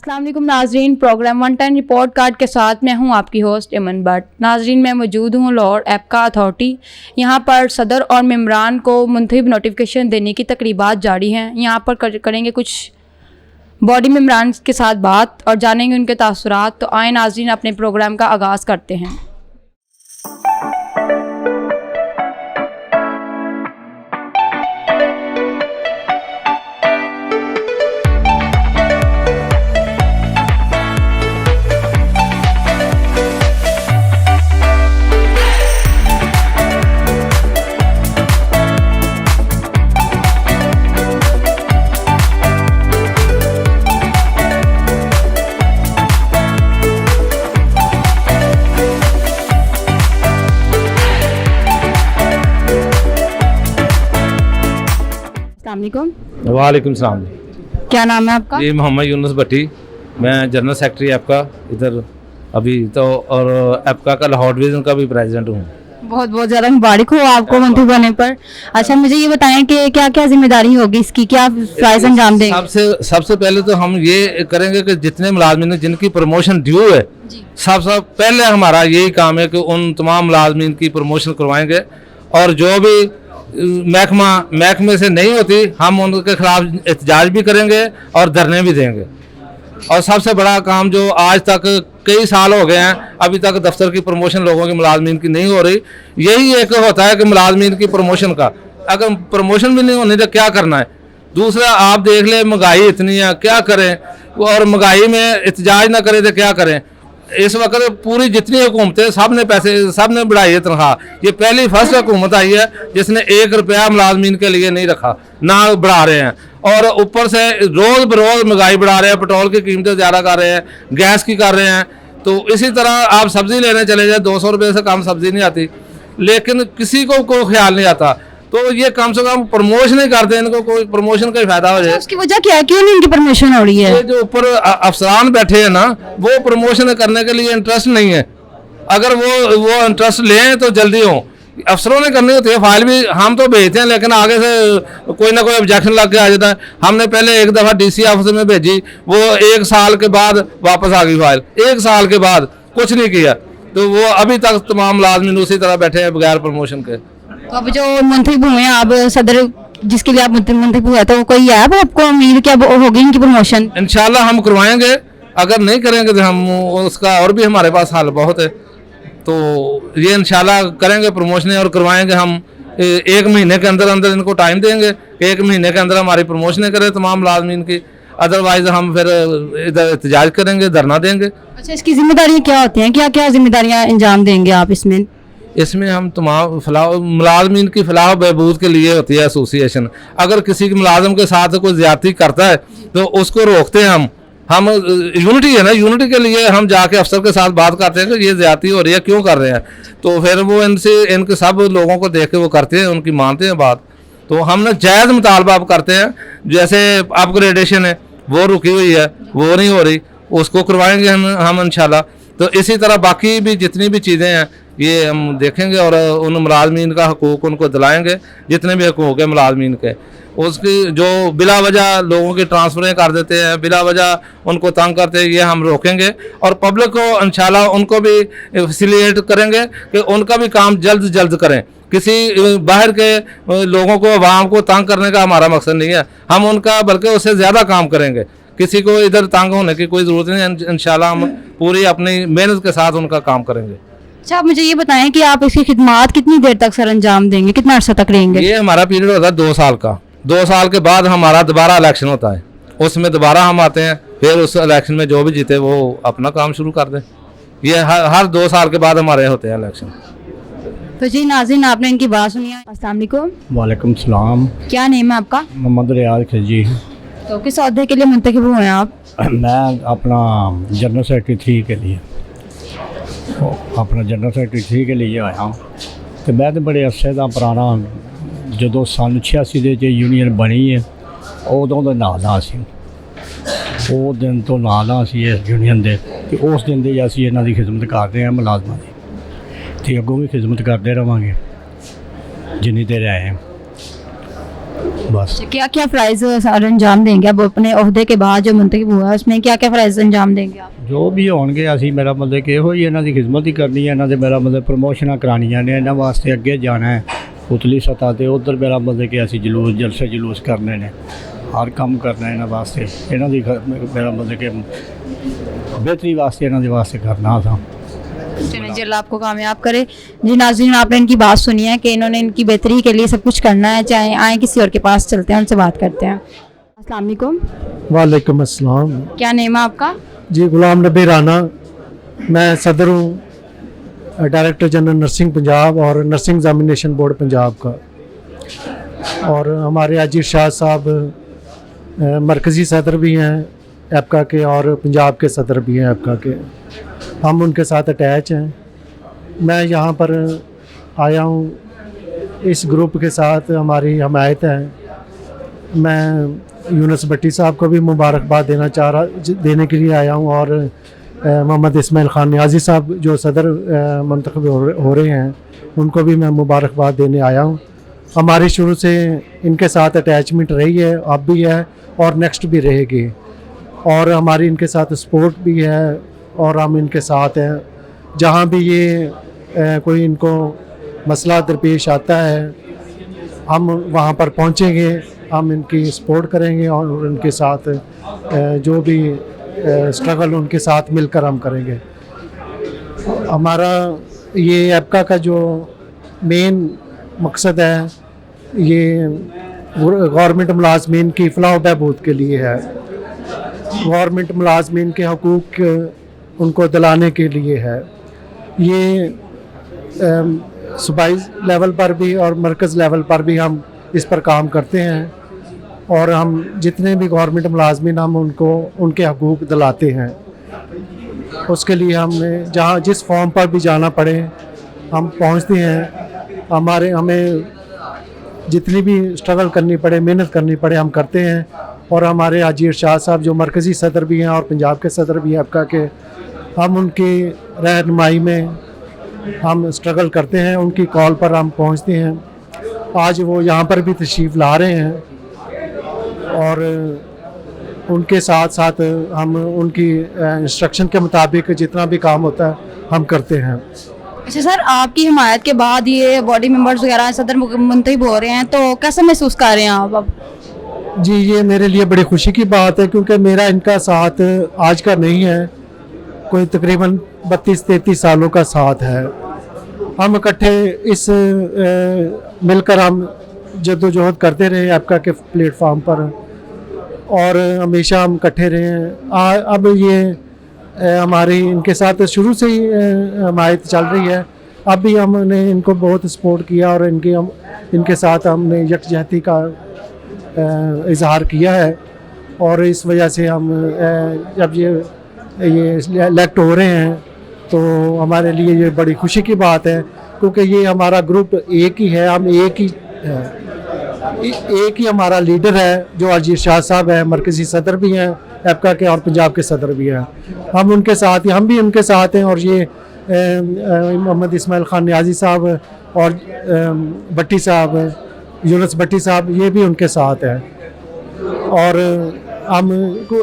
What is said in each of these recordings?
अस्सलाम वालेकुम नाजरीन, प्रोग्राम 110 रिपोर्ट कार्ड के साथ मैं हूं आपकी होस्ट इमन भट्ट। नाजरीन, मैं मौजूद हूं लाहौर एप्का अथॉरिटी। यहां पर सदर और मेम्बरान को मुंतखब नोटिफिकेशन देने की तकरीबात जारी हैं। यहां पर करेंगे कुछ बॉडी मेम्बरान के साथ बात और जानेंगे उनके तासुरात। तो आए नाजरीन, अपने प्रोग्राम का आगाज़ करते हैं। वालेकुम सलाम। क्या नाम है आपका? जी मोहम्मद यूनुस भट्टी, मैं जनरल सेक्रेटरी एप्का इधर अभी तो, और एप्का का लाहौर डिवीज़न का भी प्रेसिडेंट हूँ। बहुत बहुत ज़्यादा मुबारक हो आपको मंत्री बनने पर। अच्छा, मुझे ये बताएं कि क्या क्या जिम्मेदारी होगी इसकी, क्या फ़राइज़ अंजाम देंगे? सबसे पहले तो हम ये करेंगे कि जितने मुलाजमीन जिनकी प्रमोशन ड्यू है, सबसे पहले हमारा यही काम है कि उन तमाम मुलाजमीन की प्रमोशन करवाएंगे। और जो भी महकमे से नहीं होती, हम उनके खिलाफ एहतजाज भी करेंगे और धरने भी देंगे। और सबसे बड़ा काम जो आज तक कई साल हो गए हैं, अभी तक दफ्तर की प्रमोशन लोगों की मुलाजमीन की नहीं हो रही, यही एक होता है कि मुलाजमीन की प्रमोशन का, अगर प्रमोशन भी नहीं होनी तो क्या करना है। दूसरा, आप देख ले महंगाई इतनी है, क्या करें, और महंगाई में एहतजाज ना करें तो क्या करें। इस वक्त पूरी जितनी हुकूमतें सब ने बढ़ाई है तनख्वाह। ये पहली फर्स्ट हुकूमत आई है जिसने 1 रुपया मुलाजमीन के लिए नहीं रखा, ना बढ़ा रहे हैं। और ऊपर से रोज़ बरोज़ महंगाई बढ़ा रहे हैं, पेट्रोल की कीमतें ज़्यादा कर रहे हैं, गैस की कर रहे हैं। तो इसी तरह आप सब्ज़ी लेने चले जाए, 200 रुपये से कम सब्ज़ी नहीं आती, लेकिन किसी को कोई ख्याल नहीं आता। तो ये कम से कम प्रमोशन नहीं करते, इनको कोई प्रमोशन का फायदा हो जाए। उसकी वजह क्या है, क्यों नहीं इनकी प्रमोशन हो रही है? ये जो ऊपर अफसरान बैठे हैं ना, वो प्रमोशन करने के लिए इंटरेस्ट नहीं है। अगर वो इंटरेस्ट लें तो जल्दी हो। अफसरों ने करनी होती है, फाइल भी हम तो भेजते हैं, लेकिन आगे से कोई ना कोई ऑब्जेक्शन लग के आ जाता है। हमने पहले एक दफ़ा DC ऑफिस में भेजी, वो 1 साल के बाद वापस आ गई फाइल, 1 साल के बाद कुछ नहीं किया। तो वो अभी तक तमाम मुलाजमीन उसी तरह बैठे हैं बगैर प्रमोशन के। तो अब जो मंत्री हुए हैं, अब सदर जिसके लिए आप मंत्री हुए, तो कोई है अब आपको उम्मीद कि अब होगी इनकी प्रमोशन? इंशाल्लाह हम करवाएंगे, अगर नहीं करेंगे तो हम उसका और भी हमारे पास हल बहुत है। तो ये इंशाल्लाह करेंगे प्रमोशन और करवाएंगे। हम 1 महीने के अंदर अंदर इनको टाइम देंगे कि 1 महीने के अंदर हमारी प्रमोशन करें तमाम मुलाजमीन की, अदरवाइज हम फिर इधर एहतजाज करेंगे, धरना देंगे। अच्छा, इसकी जिम्मेदारियाँ क्या होती हैं, क्या क्या जिम्मेदारियाँ अंजाम देंगे आप इसमें? इसमें हम तमाम मुलाजमीन की फलाह बहबूद के लिए होती है एसोसिएशन। अगर किसी के मुलाजम के साथ कोई ज्यादती करता है तो उसको रोकते हैं हम यूनिटी है ना, यूनिटी के लिए हम जाके अफसर के साथ बात करते हैं कि ये ज्यादती हो रही है, क्यों कर रहे हैं। तो फिर वो इनके सब लोगों को देख के वो करते हैं, उनकी मानते हैं बात। तो हमने जायज़ मुतालबा करते हैं, जैसे अपग्रेडेशन है वो रुकी हुई है, वो नहीं हो रही, उसको करवाएंगे हम इंशाल्लाह। तो इसी तरह बाकी भी जितनी भी चीज़ें हैं ये हम देखेंगे और उन मुलाजमीन का हकूक़ उनको दिलाएंगे, जितने भी हकूक़ है मुलाजमीन के। उसकी जो बिला वजह लोगों की ट्रांसफ़रें कर देते हैं, बिला वजह उनको तंग करते हैं, ये हम रोकेंगे। और पब्लिक को इंशाल्लाह उनको भी फैसिलिटेट करेंगे कि उनका भी काम जल्द करें। किसी बाहर के लोगों को, अवाम को तंग करने का हमारा मकसद नहीं है, हम उनका बल्कि उससे ज़्यादा काम करेंगे। किसी को इधर तंग होने की कोई ज़रूरत नहीं है, इंशाल्लाह हम पूरी अपनी मेहनत के साथ उनका काम करेंगे। अच्छा, आप मुझे ये बताएं कि आप इसकी खिदमत कितनी देर तक सर अंजाम देंगे, कितना अर्सा तक रहेंगे? ये हमारा पीरियड होता है 2 साल का। 2 साल के बाद हमारा दोबारा इलेक्शन होता है, उसमें दोबारा हम आते हैं, फिर उस इलेक्शन में जो भी जीते वो अपना काम शुरू कर दें। ये हर 2 साल के बाद हमारे होते हैं इलेक्शन। तो जी नाज़रीन, आपने इनकी बात सुनी। अस्सलाम वालेकुम। वालेकुम सलाम। क्या नेम है आपका? मोहम्मद रियाज खिलजी। तो किस अहदे के लिए मुंतखब हुए हैं आप? मैं अपना जनरल सेक्रेटरी 3 के लिए के लिए आया हूँ। तो मैं तो बड़े अरसे का पुराना, जो सन 86 के यूनियन बनी है उदों का नाल सी, वो दिन तो नाल सी इस यूनियन के। तो उस दिन की असी इन्हों की खिदमत करते हैं मुलाजमान की, तो अगों भी खिदमत करते रहेंगे जिन्नी देर आए हैं। बस क्या क्या फ़राइज़ सर अंजाम देंगे अब अपने ओहदे के बाद जो मुंतखब हुआ है उसमें क्या क्या फ़राइज़ अंजाम देंगे आप? जो भी होणगे ਅਸੀਂ ਮੇਰਾ ਮਤਲਬ ਕਿ ਇਹੋ ਹੀ ਇਹਨਾਂ ਦੀ ਖਿਦਮਤ ਹੀ ਕਰਨੀ ਹੈ, ਇਹਨਾਂ ਦੇ ਮੇਰਾ ਮਤਲਬ ਪ੍ਰਮੋਸ਼ਨਾਂ ਕਰਾਉਣੀਆਂ ਨੇ, ਇਹਨਾਂ ਵਾਸਤੇ ਅੱਗੇ ਜਾਣਾ ਹੈ ਉਤਲੀ ਸਤ੍ਹਾ ਤੇ। ਉੱਧਰ ਮੇਰਾ ਮਤਲਬ ਕਿ ਅਸੀਂ ਜਲੂਸ ਜਲਸੇ ਜਲੂਸ ਕਰਨੇ ਨੇ, ਹਰ ਕੰਮ ਕਰਨਾ ਇਹਨਾਂ ਵਾਸਤੇ, ਇਹਨਾਂ ਦੀ ਮੇਰਾ ਮਤਲਬ ਕਿ ਬਿਹਤਰੀ ਵਾਸਤੇ ਇਹਨਾਂ ਦੇ ਵਾਸਤੇ करना था। चलिए जी, अल्लाह आपको कामयाब करे। जी नाज़रीन, आपने इनकी बात सुनी है कि इन्होंने इनकी बेहतरी के लिए सब कुछ करना है। चाहे आए किसी और के पास चलते हैं, उनसे बात करते हैं। अस्सलाम वालेकुम। वालेकुम अस्सलाम। क्या नेम है आपका? जी गुलाम नबी राना, मैं सदर हूँ डायरेक्टर जनरल नर्सिंग पंजाब और नर्सिंग एग्जामिनेशन बोर्ड पंजाब का। और हमारे अजीर शाह साहब मरकज़ी सदर भी हैं एपका के और पंजाब के सदर भी हैं एपका के। हम उनके साथ अटैच हैं। मैं यहाँ पर आया हूँ इस ग्रुप के साथ, हमारी हमायत है। मैं यूनुस भट्टी साहब को भी मुबारकबाद देने के लिए आया हूँ, और मोहम्मद इस्माइल खान नियाज़ी साहब जो सदर मंतखब हो रहे हैं उनको भी मैं मुबारकबाद देने आया हूँ। हमारी शुरू से इनके साथ अटैचमेंट रही है, अब भी है और नेक्स्ट भी रहेगी। और हमारी इनके साथ सपोर्ट भी है और हम इनके साथ हैं। जहाँ भी ये कोई इनको मसला दरपेश आता है हम वहाँ पर पहुँचेंगे, हम इनकी सपोर्ट करेंगे और उनके साथ जो भी स्ट्रगल उनके साथ मिलकर हम करेंगे। हमारा ये एपका का जो मेन मकसद है ये गवर्नमेंट मुलाजमीन की फलाह व बहबूद के लिए है। गवर्नमेंट मुलाजमीन के हकूक़ उनको दिलाने के लिए है। ये सूबाई लेवल पर भी और मरकज़ लेवल पर भी हम इस पर काम करते हैं, और हम जितने भी गवर्नमेंट मुलाजमीन हम उनको उनके हकूक़ दिलाते हैं। उसके लिए हमें जहाँ जिस फॉर्म पर भी जाना पड़े हम पहुँचते हैं। हमें जितनी भी स्ट्रगल करनी पड़े, मेहनत करनी पड़े, हम करते हैं। और हमारे हाजी इरशाद साहब जो मरकज़ी सदर भी हैं और पंजाब के सदर भी हैं आपका के, हम उनकी रहनुमाई में हम स्ट्रगल करते हैं, उनकी कॉल पर हम पहुंचते हैं। आज वो यहाँ पर भी तशरीफ़ ला रहे हैं और उनके साथ साथ हम उनकी इंस्ट्रक्शन के मुताबिक जितना भी काम होता है हम करते हैं। अच्छा सर, आपकी हिमायत के बाद ये बॉडी मेंबर्स वगैरह सदर मुंतखब हो रहे हैं, तो कैसा महसूस कर रहे हैं आप अब? जी ये मेरे लिए बड़ी खुशी की बात है, क्योंकि मेरा इनका साथ आज का नहीं है, कोई तकरीबन 32-33 सालों का साथ है। हम इकट्ठे इस मिलकर हम जद्दोजहद करते रहे आपका के प्लेटफार्म पर, और हमेशा हम इकट्ठे रहे। अब ये हमारी इनके साथ शुरू से ही हमायत चल रही है। अब भी हमने इनको बहुत सपोर्ट किया और इनके साथ हमने यकजहती का इजहार किया है। और इस वजह से हम जब ये इलेक्ट हो रहे हैं तो हमारे लिए ये बड़ी खुशी की बात है, क्योंकि ये हमारा ग्रुप एक ही है, हम एक ही हमारा लीडर है जो अजीर शाह साहब है, मरकज़ी सदर भी हैं एपका के और पंजाब के सदर भी हैं। हम उनके साथ हम भी उनके साथ हैं। और ये मोहम्मद इस्माइल खान नियाज़ी साहब और भट्टी साहब, यूनुस भट्टी साहब, ये भी उनके साथ हैं। और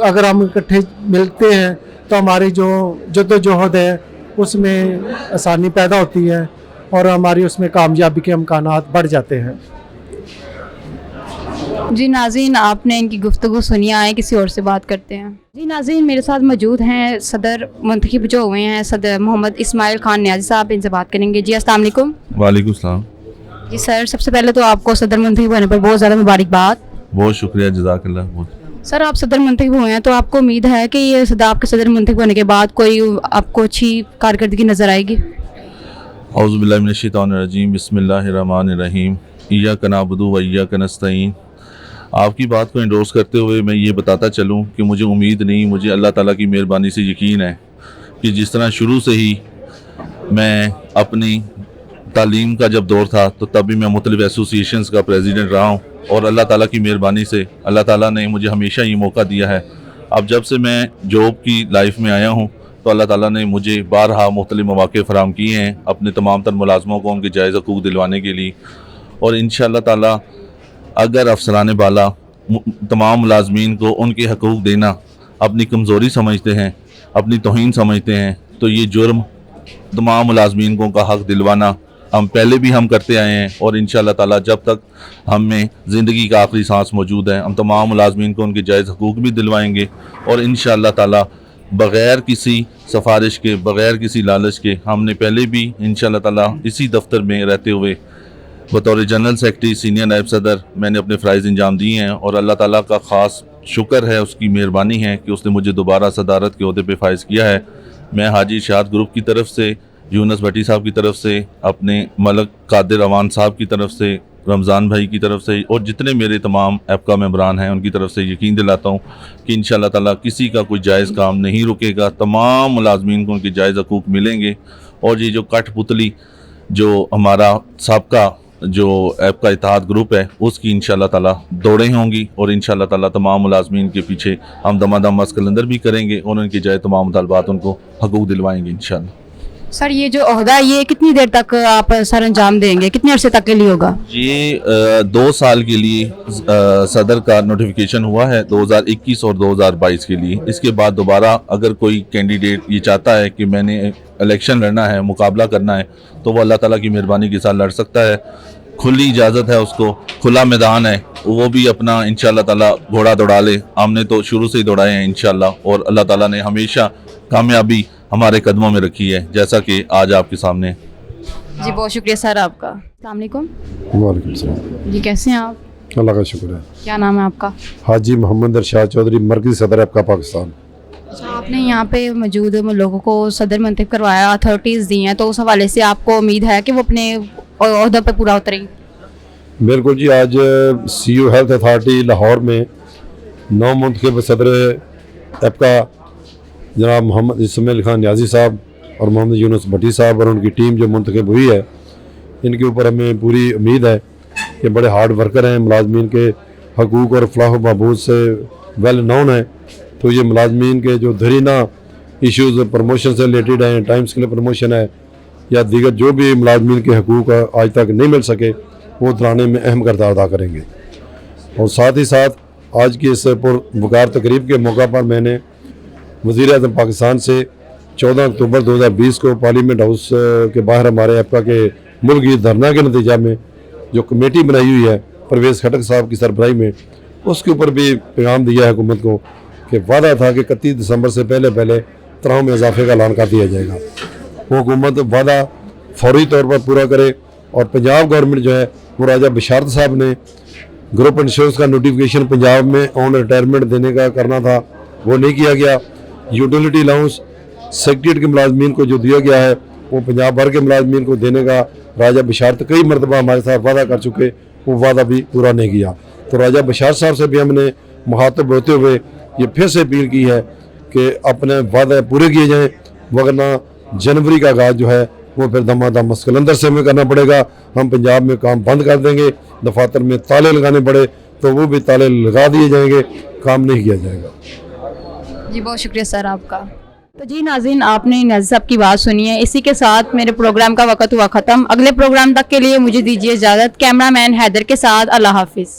अगर हम इकट्ठे मिलते हैं तो हमारी जो जद्दोजहद है उसमें आसानी पैदा होती है और हमारी उसमें कामयाबी के इम्कानात बढ़ जाते हैं। जी नाज़रीन, आपने इनकी गुफ्तगू सुनी, आए किसी और से बात करते हैं। जी नाज़रीन, मेरे साथ मौजूद हैं सदर मुंतखब जो हुए हैं सदर मोहम्मद इस्माइल खान नियाज़ी साहब, इनसे बात करेंगे। जी अस्सलाम वालेकुम। वालेकुम सलाम। जी सर, सबसे पहले तो आपको सदर मुंतखब होने पर बहुत ज़्यादा मुबारकबाद। बहुत शुक्रिया, जज़ाकल्लाह। बहुत सर, आप सदर मुंतखब हुए हैं तो आपको उम्मीद है कि ये आपके सदर मुंतखब होने के बाद कोई आपको अच्छी कारकर्दगी नज़र आएगी? औज़ु बिल्लाहि मिनश शैतानिर रजीम, बिस्मिल्लाहिर रहमानिर रहीम, इय्याका नअबुदु व इय्याका नस्तईन। आपकी बात को इंडोर्स करते हुए मैं ये बताता चलूँ कि मुझे उम्मीद नहीं, मुझे अल्लाह ताला की मेहरबानी से यकीन है कि जिस तरह शुरू से ही मैं अपनी तालीम का जब दौर था तो तभी मैं मुख्तलिफ एसोसिएशंस का प्रेसिडेंट रहा हूँ, और अल्लाह ताला की मेहरबानी से अल्लाह ताला ने मुझे हमेशा ये मौका दिया है। अब जब से मैं जॉब की लाइफ में आया हूँ तो अल्लाह ताला ने मुझे बारहा मुख्तलिफ मौक़े फ़राहम किए हैं अपने तमाम तर मुलाज़मों को उनके जायज़ हकूक़ दिलवाने के लिए। और इंशाअल्लाह ताला अगर अफसरान बाला तमाम मुलाजमीन को उनके हकूक़ देना अपनी कमज़ोरी समझते हैं, अपनी तौहीन समझते हैं, तो ये जुर्म तमाम मुलाजमीन को का हक़ दिलवाना हम पहले भी हम करते आए हैं और इंशाअल्लाह ताला जब तक हम में ज़िंदगी का आखिरी सांस मौजूद है हम तमाम मुलाजमीन को उनके जायज़ हकूक़ भी दिलवाएंगे और इंशाअल्लाह ताला बग़ैर किसी सिफारिश के, बग़ैर किसी लालच के, हमने पहले भी इंशाअल्लाह ताला इसी दफ्तर में रहते हुए बतौर जनरल सेक्रेटरी सीनियर नायब सदर मैंने अपने फ़राइज़ अंजाम दिए हैं और अल्लाह ताला का ख़ास शुक्र है, उसकी मेहरबानी है कि उसने मुझे दोबारा सदारत के ओहदे पे फाइज़ किया है। मैं हाजी इरशाद ग्रुप की तरफ से, यूनुस भट्टी साहब की तरफ से, अपने मलक कादिर अवान साहब की तरफ से, रमज़ान भाई की तरफ से और जितने मेरे तमाम एपका मेंबरान हैं उनकी तरफ से यकीन दिलाता हूँ कि इंशाअल्लाह ताला किसी का कोई जायज़ काम नहीं रुकेगा, तमाम मुलाजमीन को उनके जायज़ हकूक़ मिलेंगे और ये जो कठपुतली जो हमारा सबका जो एपका इत्तेहाद ग्रुप है उसकी इंशाअल्लाह ताला दौड़ें होंगी और इंशाअल्लाह ताला तमाम मुलाजमीन के पीछे हम दमादम मस्कलंदर भी करेंगे और उनकी जाए तमाम मुतालबात उनको हकूक़ दिलवाएंगे इंशाअल्लाह। सर ये जो ओहदा है ये कितनी देर तक आप सर अंजाम देंगे, कितने अरसे तक के लिए होगा? ये 2 साल के लिए सदर का नोटिफिकेशन हुआ है 2021 और 2022 के लिए। इसके बाद दोबारा अगर कोई कैंडिडेट ये चाहता है कि मैंने इलेक्शन लड़ना है, मुकाबला करना है, तो वो अल्लाह ताला की मेहरबानी के साथ लड़ सकता है। खुली इजाज़त है उसको, खुला मैदान है, वो भी अपना इंशाअल्लाह ताला घोड़ा दौड़ा ले। हमने तो शुरू से ही दौड़ाए हैं इंशाअल्लाह और अल्लाह ताला ने हमेशा कामयाबी हमारे कदमों में रखी है, जैसा कि आज आपके सामने। जी बहुत शुक्रिया सर आपका। अस्सलाम वालेकुम। वालेकुम सलाम। जी कैसे हैं आप? अल्लाह का शुक्र है। क्या नाम है आपका? हाजी मोहम्मद अरशाद चौधरी, मरकज़ी सदर आपका पाकिस्तान। अच्छा, आपने यहाँ पे मौजूद लोगों को सदर मंतखब करवाया, अथॉरिटीज़ दी हैं, तो उस हवाले से आपको उम्मीद है कि वो अपने ओहदे पर पूरा उतरेंगे? बिल्कुल जी, आज सीयू हेल्थ अथॉरिटी लाहौर में 9 मुंतखब सदर एपका जनाब मोहम्मद इसमाइल खान न्याजी साहब और मोहम्मद यूनुस भट्टी साहब और उनकी टीम जो मुंतखब हुई है, इनके ऊपर हमें पूरी उम्मीद है कि बड़े हार्ड वर्कर हैं, मुलाजमीन के हकूक़ और फलाह महबूद से वेल नोन है। तो ये मुलाजमीन के जो दरीना इश्यूज़ प्रमोशन से रिलेटेड हैं, टाइम्स के लिए प्रमोशन है या दीगर जो भी मुलाजमीन के हकूक़ आज तक नहीं मिल सके, वो दिलाने में अहम किरदार अदा करेंगे। और साथ ही साथ आज की इस पुरवकार तकरीब के मौका पर मैंने वज़ीर-ए-आज़म पाकिस्तान से 14 अक्टूबर 2020 को पार्लियामेंट हाउस के बाहर हमारे एपका के मुल्की धरना के नतीजा में जो कमेटी बनाई हुई है परवेज़ खटक साहब की सरबराही में, उसके ऊपर भी पैगाम दिया है हुकूमत को कि वादा था कि 31 दिसंबर से पहले तनख्वाह में इजाफे का ऐलान कर दिया जाएगा। वो हुकूमत वादा फौरी तौर पर पूरा करे और पंजाब गवर्नमेंट जो है वो राजा बशारत साहब ने ग्रुप इंश्योरेंस का नोटिफिकेशन पंजाब में ऑन रिटायरमेंट देने का करना था, वो नहीं किया गया। यूटिलिटी अलाउंस सेक्रेटरीट के मुलाजमीन को जो दिया गया है वो पंजाब भर के मुलाजमीन को देने का राजा बशारत कई मरतबा हमारे साथ वादा कर चुके, वो वादा भी पूरा नहीं किया। तो राजा बशारत साहब से भी हमने मुखातब होते हुए ये फिर से अपील की है कि अपने वादे पूरे किए जाएँ, वरना जनवरी का आगाज़ जो है वो फिर दमादम मस्कलंदर से हमें करना पड़ेगा। हम पंजाब में काम बंद कर देंगे, दफातर में ताले लगाने पड़े तो वो भी ताले लगा दिए जाएंगे, काम नहीं किया जाएगा। जी बहुत शुक्रिया सर आपका। तो जी नाज़रीन, आपने न्याज़ी साहब की बात सुनी है। इसी के साथ मेरे प्रोग्राम का वक्त हुआ ख़त्म। अगले प्रोग्राम तक के लिए मुझे दीजिए इजाज़त। कैमरामैन हैदर के साथ अल्लाह हाफिज़।